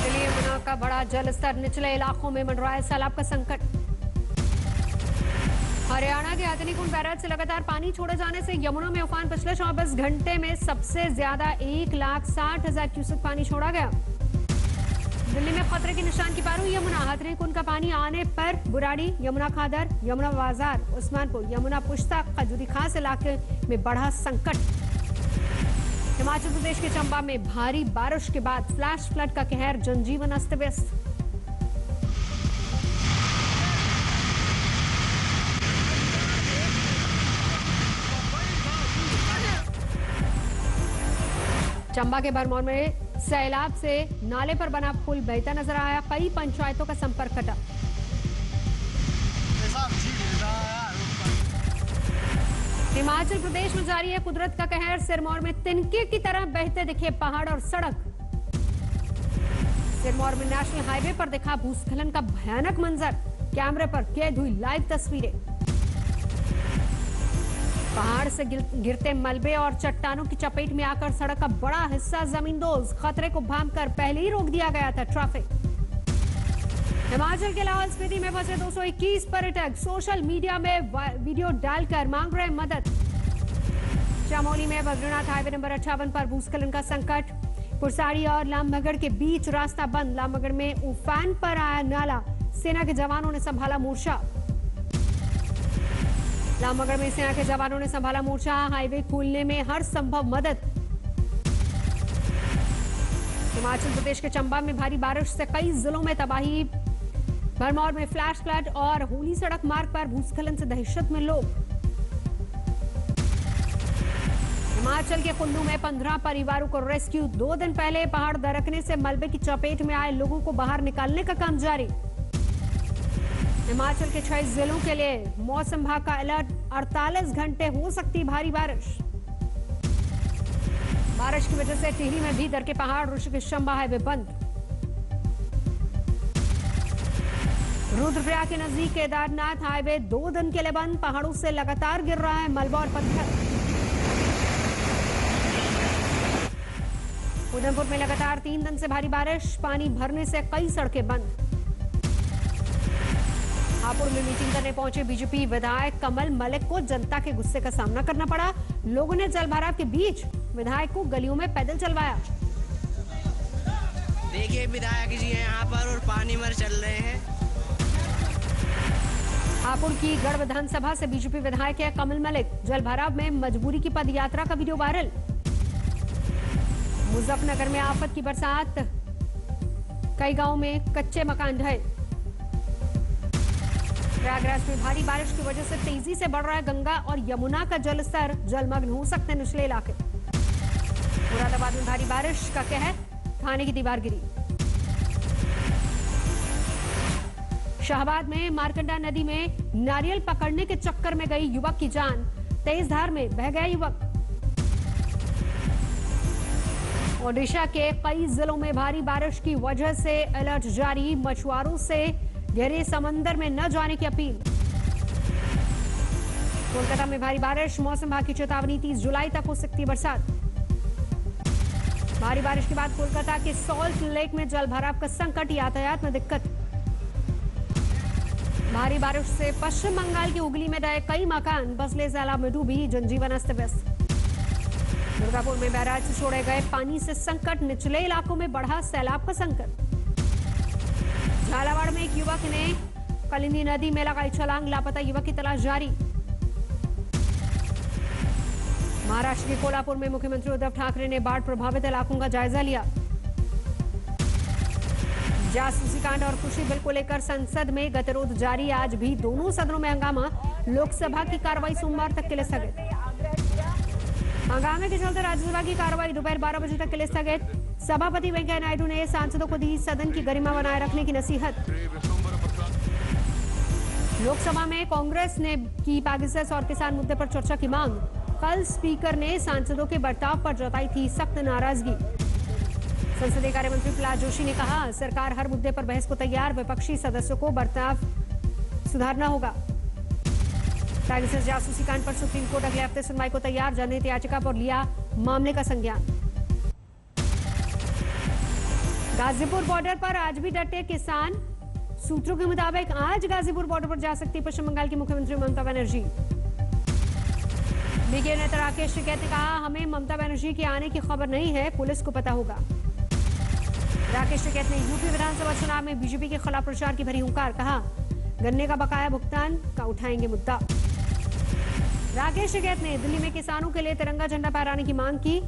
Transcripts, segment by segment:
दिल्ली यमुना का बड़ा जल स्तर, निचले इलाकों में मंडराए सैलाब का संकट। हरियाणा के हथनीकुंड बैराज से लगातार पानी छोड़े जाने से यमुना में उफान। पिछले 24 घंटे में सबसे ज्यादा 1,60,000 क्यूसेक पानी छोड़ा गया। दिल्ली में खतरे के निशान की पार हुई यमुना। हथनीकुंड का पानी आने पर बुराड़ी, यमुना खादर, यमुना बाजार, उस्मानपुर, यमुना पुश्ता, खजूरी खास इलाके में बढ़ा संकट। हिमाचल प्रदेश के चंबा में भारी बारिश के बाद फ्लैश फ्लड का कहर, जनजीवन अस्त व्यस्त। चंबा के भरमौर में सैलाब से नाले पर बना पुल बहता नजर आया। कई पंचायतों का संपर्क कटा। हिमाचल प्रदेश में जारी है कुदरत का कहर। सिरमौर में तिनके की तरह बहते दिखे पहाड़ और सड़क। सिरमौर में नेशनल हाईवे पर दिखा भूस्खलन का भयानक मंजर। कैमरे पर कैद हुई लाइव तस्वीरें। पहाड़ से गिरते मलबे और चट्टानों की चपेट में आकर सड़क का बड़ा हिस्सा जमींदोज। खतरे को भांपकर पहले ही रोक दिया गया था ट्रैफिक। हिमाचल के लाहौल स्पीति में फंसे 221 पर्यटक सोशल मीडिया में वीडियो डालकर मांग रहे मदद। चमोली में बद्रीनाथ हाईवे नंबर 58 पर भूस्खलन का संकट। पुरसाड़ी और लामबगड़ के बीच रास्ता बंद। लामबगड़ में उफान पर आया नाला। सेना के जवानों ने संभाला मोर्चा। लामबगड़ में सेना के जवानों ने संभाला मोर्चा। हाईवे खोलने में हर संभव मदद। हिमाचल प्रदेश के चंबा में भारी बारिश से कई जिलों में तबाही। भरमौर में फ्लैश फ्लड और होली सड़क मार्ग पर भूस्खलन से दहशत में लोग। हिमाचल के कुल्लू में 15 परिवारों को रेस्क्यू। 2 दिन पहले पहाड़ दरकने से मलबे की चपेट में आए लोगों को बाहर निकालने का काम जारी। हिमाचल के 6 जिलों के लिए मौसम विभाग का अलर्ट। 48 घंटे हो सकती भारी बारिश। बारिश की वजह से टिहरी में भीतर के पहाड़, ऋषिकेश चंबा हाईवे बंद। रुद्रप्रयाग के नजदीक केदारनाथ हाईवे 2 दिन के लिए बंद। पहाड़ों से लगातार गिर रहा है मलबा और पत्थर। उधमपुर में लगातार 3 दिन से भारी बारिश। पानी भरने से कई सड़कें बंद। हापुड़ में मीटिंग करने पहुंचे बीजेपी विधायक कमल मलिक को जनता के गुस्से का सामना करना पड़ा। लोगों ने जलभराव के बीच विधायक को गलियों में पैदल चलवाया। देखिए विधायक जी हैं यहाँ पर और पानी में चल रहे हैं। हापुड़ की गढ़ विधानसभा से बीजेपी विधायक है कमल मलिक। जलभराव में मजबूरी की पदयात्रा का वीडियो वायरल। मुजफ्फरनगर में आफत की बरसात। कई गांवों में कच्चे मकान ढहे। प्रयागराज में भारी बारिश की वजह से तेजी से बढ़ रहा है गंगा और यमुना का जलस्तर। जलमग्न हो सकते हैं निचले इलाके। मुरादाबाद में भारी बारिश का कहर। थाने की दीवार गिरी। शाहबाद में मारकंडा नदी में नारियल पकड़ने के चक्कर में गई युवक की जान। तेज धार में बह गया युवक। ओडिशा के कई जिलों में भारी बारिश की वजह से अलर्ट जारी। मछुआरों से गहरे समंदर में न जाने की अपील। कोलकाता में भारी बारिश। मौसम विभाग की चेतावनी। 30 जुलाई तक हो सकती है बरसात। भारी बारिश के बाद कोलकाता के सॉल्ट लेक में जलभराव का संकट। यातायात में दिक्कत। भारी बारिश से पश्चिम बंगाल की हुगली में ढहे कई मकान। बसले सैलाब में डूबी। जनजीवन अस्त व्यस्त। दुर्गापुर में बैराज से छोड़े गए पानी से संकट। निचले इलाकों में बढ़ा सैलाब का संकट। झालावाड़ में एक युवक ने कलिंदी नदी में लगाई छलांग। लापता युवक की तलाश जारी। महाराष्ट्र के कोल्हापुर में मुख्यमंत्री उद्धव ठाकरे ने बाढ़ प्रभावित इलाकों का जायजा लिया। जासूसी कांड और कृषि बिल को लेकर संसद में गतिरोध जारी। आज भी दोनों सदनों में हंगामा। लोकसभा की कार्रवाई सोमवार तक के लिए स्थगित। हंगामे के चलते राज्यसभा की कार्रवाई दोपहर 12 बजे तक के लिए स्थगित। सभापति वेंकैया नायडू ने सांसदों को दी सदन की गरिमा बनाए रखने की नसीहत। लोकसभा में कांग्रेस ने की पैगासस और किसान मुद्दे पर चर्चा की मांग। कल स्पीकर ने सांसदों के बर्ताव पर जताई थी सख्त नाराजगी। संसदीय कार्य मंत्री प्रहलाद जोशी ने कहा, सरकार हर मुद्दे पर बहस को तैयार। विपक्षी सदस्यों को बर्ताव सुधारना होगा। पैगासस जासूसी कांड पर सुप्रीम कोर्ट अगले हफ्ते सुनवाई को तैयार। जनहित याचिका पर लिया मामले का संज्ञान। गाजीपुर बॉर्डर पर आज भी डटे किसान। सूत्रों के मुताबिक आज गाजीपुर बॉर्डर पर जा सकती पश्चिम बंगाल की मुख्यमंत्री ममता बनर्जी। बीके नेता राकेश टिकैत ने कहा, हमें ममता बनर्जी के आने की खबर नहीं है, पुलिस को पता होगा। राकेश टिकैत ने यूपी विधानसभा चुनाव में बीजेपी के खिलाफ प्रचार की भरी हुंकार। कहा, गन्ने का बकाया भुगतान का उठाएंगे मुद्दा। राकेश टिकैत ने दिल्ली में किसानों के लिए तिरंगा झंडा फहराने की मांग की,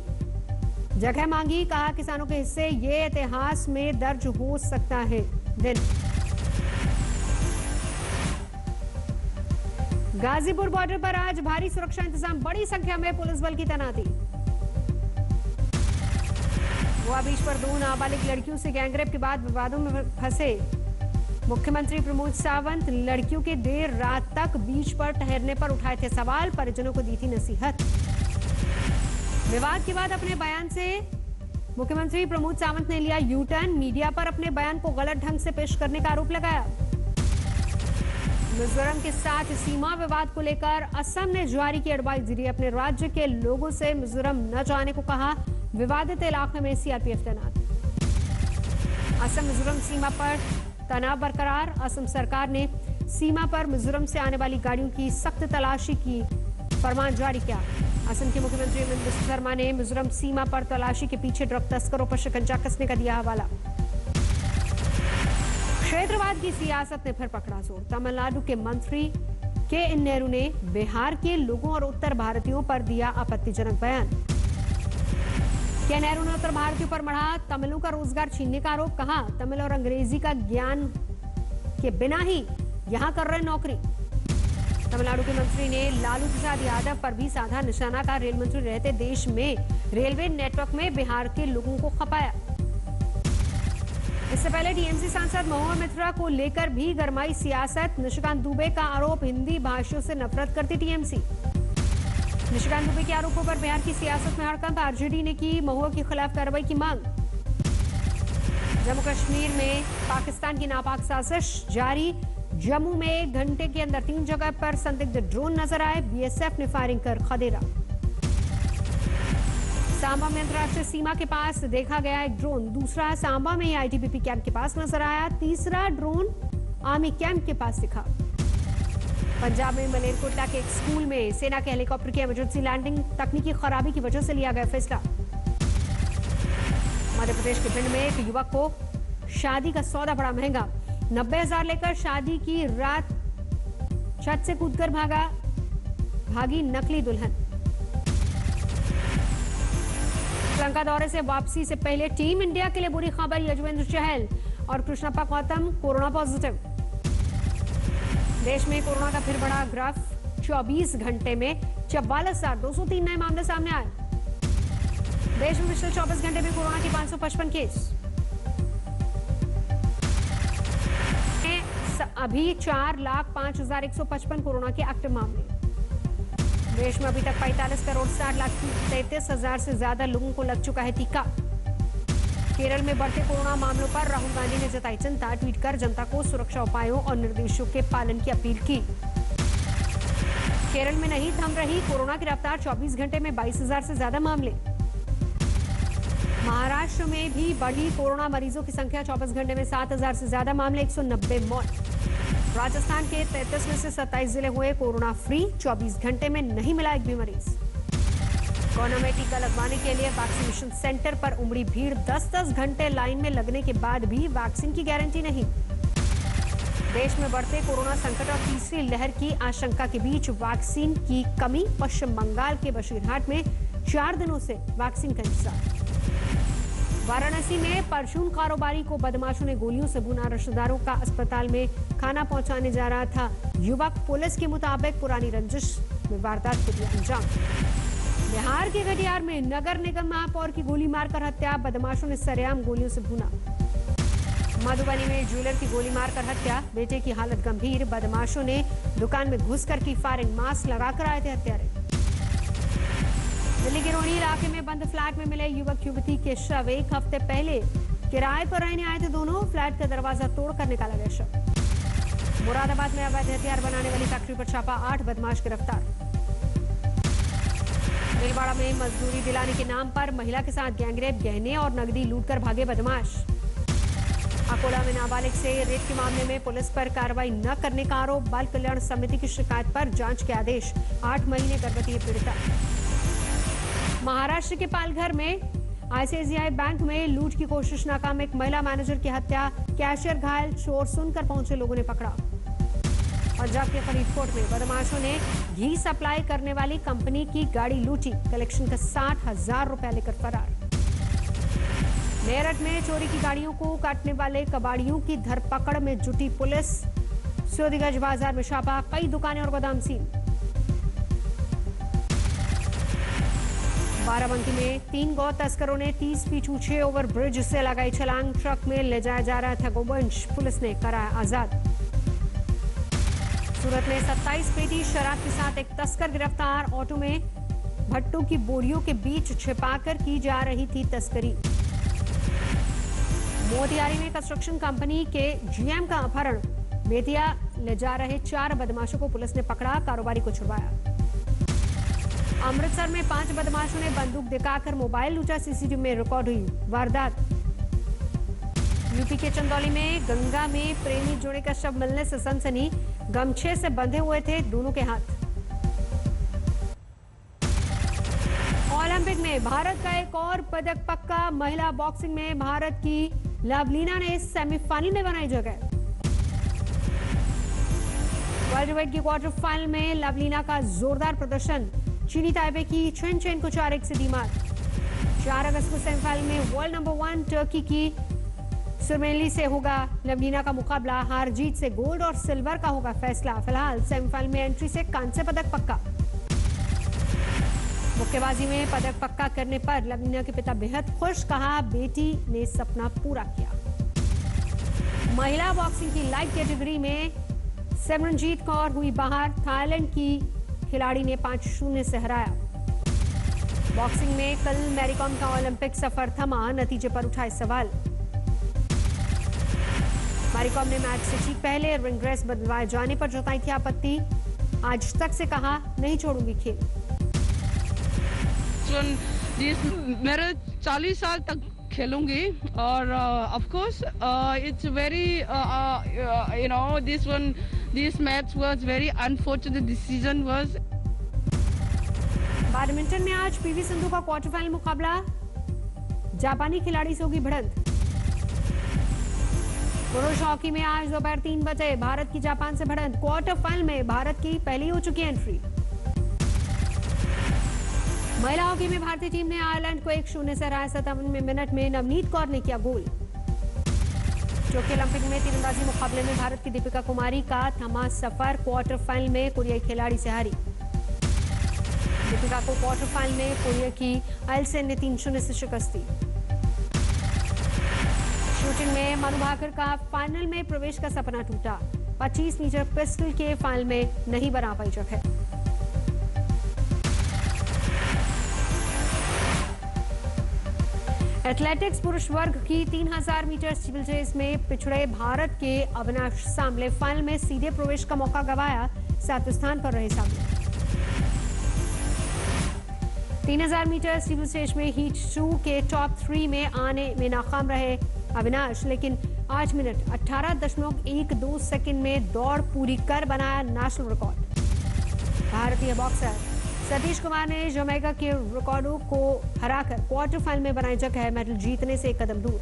जगह मांगी। कहा, किसानों के हिस्से ये इतिहास में दर्ज हो सकता है दिन। गाजीपुर बॉर्डर पर आज भारी सुरक्षा इंतजाम, बड़ी संख्या में पुलिस बल की तैनाती। गोवा बीच पर 2 नाबालिग लड़कियों से गैंगरेप के बाद विवादों में फंसे मुख्यमंत्री प्रमोद सावंत। लड़कियों के देर रात तक बीच पर ठहरने पर उठाए थे सवाल, परिजनों को दी थी नसीहत। विवाद के बाद अपने बयान से मुख्यमंत्री प्रमोद सावंत ने लिया यू टर्न, मीडिया पर अपने बयान को गलत ढंग से पेश करने का आरोप लगाया। मिजोरम के साथ सीमा विवाद को लेकर असम ने जारी की एडवाइजरी, अपने राज्य के लोगों से मिजोरम न जाने को कहा। विवादित इलाके में सीआरपीएफ तैनात। असम मिजोरम सीमा पर तनाव बरकरार। असम सरकार ने सीमा पर मिजोरम से आने वाली गाड़ियों की सख्त तलाशी की फरमान जारी किया। असम के मुख्यमंत्री हेमंत बिस्वा शर्मा ने मिजोरम सीमा पर तलाशी के पीछे ड्रग तस्करों पर शिकंजा कसने का दिया हवाला। क्षेत्रवाद की सियासत ने फिर पकड़ा जोर। तमिलनाडु के मंत्री के एन नेहरू ने बिहार के लोगों और उत्तर भारतीयों पर दिया आपत्तिजनक बयान। के नेहरू ने उत्तर भारतीयों पर मढ़ा तमिलों का रोजगार छीनने का आरोप। कहा, तमिल और अंग्रेजी का ज्ञान के बिना ही यहां कर रहे नौकरी। तमिलनाडु के मंत्री ने लालू प्रसाद यादव पर भी साधा निशाना। का रेल मंत्री रहते देश में रेलवे नेटवर्क में बिहार के लोगों को खपाया। इससे पहले टीएमसी सांसद महुआ मित्रा को लेकर भी गरमाई सियासत। निशिकांत दुबे का आरोप, हिंदी भाषियों से नफरत करती टीएमसी। निशिकांत दुबे के आरोपों पर बिहार की सियासत में हड़कंप। आरजेडी ने की महुआ के खिलाफ कार्रवाई की मांग। जम्मू कश्मीर में पाकिस्तान की नापाक साजिश जारी। जम्मू में घंटे के अंदर 3 जगह पर संदिग्ध ड्रोन नजर आए। बीएसएफ ने फायरिंग कर खदेड़ा। सांबा में अंतर्राष्ट्रीय सीमा के पास देखा गया एक ड्रोन। दूसरा सांबा में आईटीबीपी कैंप के पास नजर आया। तीसरा ड्रोन आर्मी कैंप के पास दिखा। पंजाब में मलेरकोटला के एक स्कूल में सेना के हेलीकॉप्टर की इमरजेंसी लैंडिंग, तकनीकी खराबी की वजह से लिया गया फैसला। मध्य प्रदेश के भिंड में एक युवक को शादी का सौदा बड़ा महंगा, 90,000 लेकर शादी की रात छत से कूदकर भागी नकली दुल्हन। श्रीलंका दौरे से वापसी से पहले टीम इंडिया के लिए बुरी खबर। यजुवेंद्र चहल और कृष्णप्पा गौतम कोरोना पॉजिटिव। देश में कोरोना का फिर बड़ा ग्राफ। 24 घंटे में 44,203 नए मामले सामने आए। देश में पिछले 24 घंटे में कोरोना के 555 केस। अभी 4,05,155 कोरोना के एक्टिव मामले। देश में अभी तक 45,60,33,000 से ज्यादा लोगों को लग चुका है टीका। केरल में बढ़ते कोरोना मामलों पर राहुल गांधी ने जताई चिंता। ट्वीट कर जनता को सुरक्षा उपायों और निर्देशों के पालन की अपील की। केरल में नहीं थम रही कोरोना की रफ्तार। 24 घंटे में 22,000 से ज्यादा मामले। महाराष्ट्र में भी बढ़ी कोरोना मरीजों की संख्या। 24 घंटे में 7,000 से ज्यादा मामले, 190 मौत। राजस्थान के 33 में से 27 जिले हुए कोरोना फ्री। 24 घंटे में नहीं मिला एक भी मरीज। कोरोना में टीका लगवाने के लिए वैक्सीनेशन सेंटर पर उमड़ी भीड़। 10-10 घंटे लाइन में लगने के बाद भी वैक्सीन की गारंटी नहीं। देश में बढ़ते कोरोना संकट और तीसरी लहर की आशंका के बीच वैक्सीन की कमी। पश्चिम बंगाल के बशीरहाट में 4 दिनों से वैक्सीन का इंतजार। वाराणसी में परचून कारोबारी को बदमाशों ने गोलियों से भूना। रिश्तेदारों का अस्पताल में खाना पहुंचाने जा रहा था युवक। पुलिस के मुताबिक पुरानी रंजिश में वारदात को दिया अंजाम। बिहार के कटिहार में नगर निगम महापौर की गोली मारकर हत्या। बदमाशों ने सरेआम गोलियों से भूना। मधुबनी में ज्वेलर की गोली मारकर हत्या। बेटे की हालत गंभीर। बदमाशों ने दुकान में घुसकर की फायरिंग। मास्क लगाकर आए थे हत्यारे। दिल्ली के रोहिणी इलाके में बंद फ्लैट में मिले युवक युवती के शव। 1 हफ्ते पहले किराए पर रहने आए थे दोनों। फ्लैट का दरवाजा तोड़कर निकाला गया शव। मुरादाबाद में अवैध हथियार बनाने वाली फैक्ट्री पर छापा। 8 बदमाश गिरफ्तार। भीलवाड़ा में मजदूरी दिलाने के नाम पर महिला के साथ गैंगरेप। गहने और नकदी लूटकर भागे बदमाश। अकोला में नाबालिग से रेप के मामले में पुलिस पर कार्रवाई न करने का आरोप। बाल कल्याण समिति की शिकायत पर जांच के आदेश। 8 महीने गर्भवती है पीड़िता। महाराष्ट्र के पालघर में आईसीआईसीआई बैंक में लूट की कोशिश नाकाम। एक महिला मैनेजर की हत्या, कैशियर घायल। चोर सुनकर पहुंचे लोगों ने पकड़ा। पंजाब के फरीदकोट में बदमाशों ने घी सप्लाई करने वाली कंपनी की गाड़ी लूटी। कलेक्शन का 60,000 रुपया लेकर फरार। मेरठ में चोरी की गाड़ियों को काटने वाले कबाड़ियों की धरपकड़ में जुटी पुलिस। सोदीगंज बाजार में छापा, कई दुकानें और गोदाम सील। बाराबंकी में 3 गौ तस्करों ने 30 फीट ऊंचे ओवर ब्रिज से लगाई छलांग। ट्रक में ले जाया जा रहा था गोवंश, पुलिस ने कराया आजाद। सूरत में 27 पेटी शराब के साथ एक तस्कर गिरफ्तार। ऑटो में भट्टू की बोरियों के बीच छिपाकर की जा रही थी तस्करी। मोतिहारी में कंस्ट्रक्शन कंपनी के जीएम का अपहरण। बेतिया ले जा रहे 4 बदमाशों को पुलिस ने पकड़ा, कारोबारी को छुड़वाया। अमृतसर में 5 बदमाशों ने बंदूक दिखाकर मोबाइल लूटा। सीसीटीवी में रिकॉर्ड हुई वारदात। यूपी के चंदौली में गंगा में प्रेमी जोड़े का शव मिलने से सनसनी। गमछे से बंधे हुए थे दोनों के हाथ। ओलंपिक में भारत का एक और पदक पक्का। महिला बॉक्सिंग में भारत की लवलीना ने सेमीफाइनल में बनाई जगह। वेलटरवेट की क्वार्टर फाइनल में लवलीना का जोरदार प्रदर्शन। चीनी ताइबे की चेन चेन को 4-1 से दी मात। 4 अगस्त को सेमीफाइनल में वर्ल्ड नंबर 1 टर्की की सुरमेली से होगा लवलीना का मुकाबला। हार जीत से गोल्ड और सिल्वर का होगा फैसला। फिलहाल सेमीफाइनल में एंट्री से कांस्य पदक पक्का। मुक्केबाजी में पदक पक्का करने पर लवलीना के पिता बेहद खुश। कहा, बेटी ने सपना पूरा किया। महिला बॉक्सिंग की लाइट कैटेगरी में सिमरनजीत कौर हुई बाहर। थाईलैंड की खिलाड़ी ने 5-0 से हराया। बॉक्सिंग में कल मैरीकॉम का ओलंपिक सफर थमा, नतीजे पर उठाए सवाल। मैरीकॉम ने मैच से ठीक पहले रिंग ड्रेस बदलवाए जाने पर जताई थी आपत्ति। आज तक से कहा, नहीं छोड़ूंगी खेल। मेरे 40 साल तक खेलूंगी और of course it's very this match was very unfortunate decision was. Badminton में आज पीवी सिंधु का क्वार्टर फाइनल मुकाबला। जापानी खिलाड़ी से होगी भिड़ंत। पुरुष हॉकी में आज दोपहर 3 बजे भारत की जापान से भिड़ंत। क्वार्टर फाइनल में भारत की पहली हो चुकी एंट्री। महिला हॉकी में भारतीय टीम ने आयरलैंड को 1-0 से हराया। 57वें मिनट में नवनीत कौर ने किया गोल। टोक्यो ओलंपिक में तीरंदाजी मुकाबले में भारत की दीपिका कुमारी का थमा सफर। क्वार्टर फाइनल में कोरियाई खिलाड़ी से हारी। दीपिका को क्वार्टर फाइनल में कोरिया की आइलसेन ने 3-0 से शिकस्त दी। शूटिंग में मनु भाकर का फाइनल में प्रवेश का सपना टूटा। 25 मीटर पिस्टल के फाइनल में नहीं बना पाई जगह। एथलेटिक्स पुरुष वर्ग की 3000 मीटर स्टीपल चेस में पिछड़े भारत के अविनाश सांबले फाइनल में सीधे प्रवेश का मौका गंवाया। 7वें स्थान पर रहे सांबले। 3000 मीटर स्टीपल चेस में हीट 2 के टॉप 3 में आने में नाकाम रहे अविनाश, लेकिन 8 मिनट 18.12 सेकंड में दौड़ पूरी कर बनाया नेशनल रिकॉर्ड। भारतीय बॉक्सर सतीश कुमार ने जमैका के रिकॉर्डों को हराकर क्वार्टर फाइनल में बनाई जगह। मेडल जीतने से एक कदम दूर।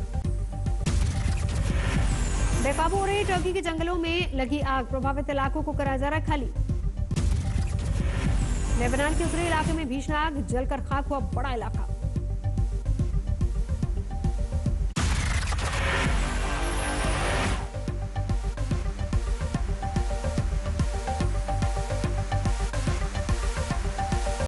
बेकाबू हो रही टर्की के जंगलों में लगी आग। प्रभावित इलाकों को कराया जा रहा खाली। लेबनान के उत्तरी इलाके में भीषण आग, जलकर खाक हुआ बड़ा इलाका।